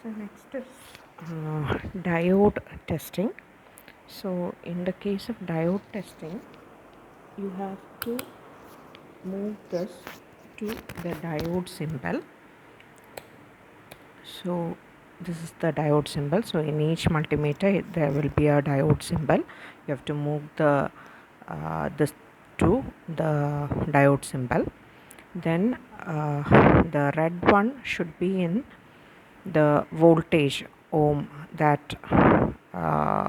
So next is diode testing. So in the case of diode testing, you have to move this to the diode symbol. So this is the diode symbol. So in each multimeter there will be a diode symbol. You have to move the this to the diode symbol. Then the red one should be in the voltage ohm, that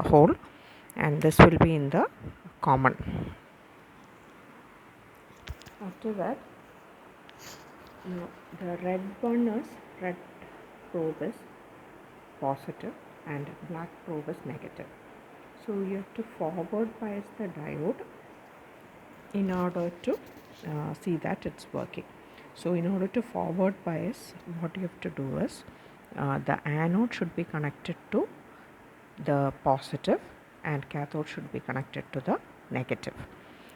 hole, and this will be in the common. After that, the red probe is positive and black probe is negative. So you have to forward bias the diode in order to see that it's working. So in order to forward bias, what you have to do is the anode should be connected to the positive and cathode should be connected to the negative.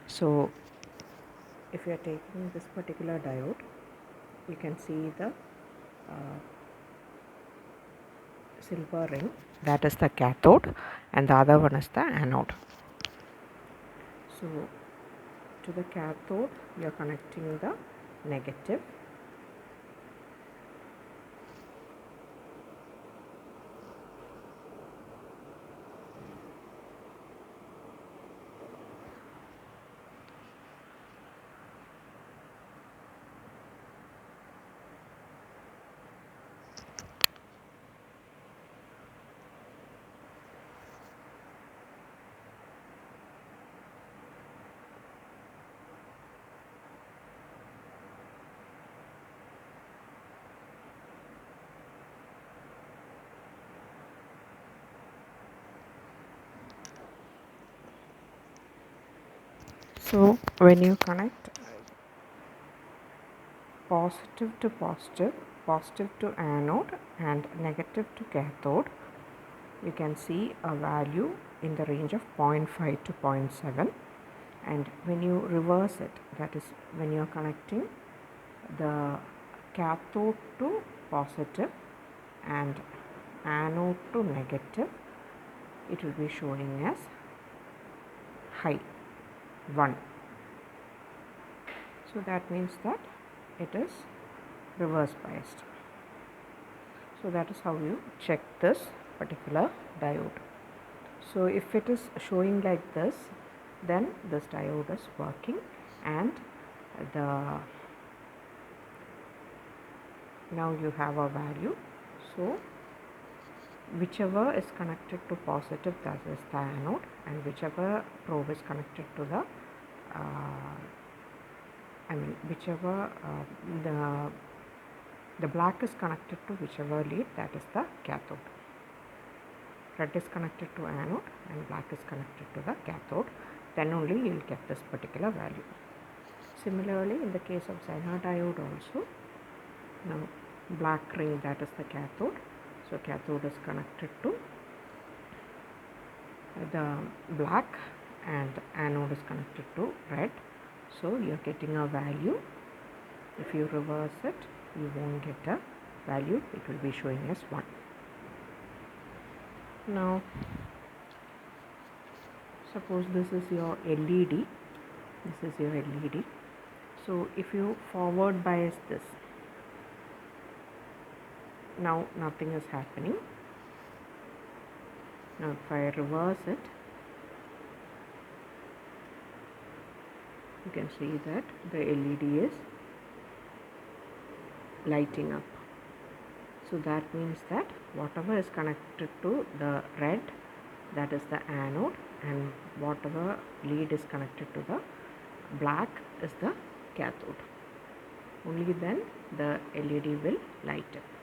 So if you are taking this particular diode, you can see the silver ring, that is the cathode, and the other one is the anode. So to the cathode you are connecting the negative, so when you connect positive to positive, positive to anode and negative to cathode, you can see a value in the range of 0.5 to 0.7. And when you reverse it, that is when you are connecting the cathode to positive and anode to negative, it will be showing as high 1. So that means that it is reverse biased. So that is how you check this particular diode. So if it is showing like this, then this diode is working, and now you have a value. So whichever is connected to positive, that is the anode, and whichever probe is connected to the whichever the black is connected to whichever lead, that is the cathode. Red is connected to anode and black is connected to the cathode. Then only you will get this particular value. Similarly, in the case of Zener diode also, now black ring, that is the cathode. So cathode is connected to the black and anode is connected to red. So you are getting a value. If you reverse it, you won't get a value. It will be showing as 1. Now suppose this is your LED. This is your LED. So if you forward bias this, now nothing is happening. Now if I reverse it, you can see that the LED is lighting up. So that means that whatever is connected to the red, that is the anode, and whatever lead is connected to the black is the cathode. Only then the LED will light up.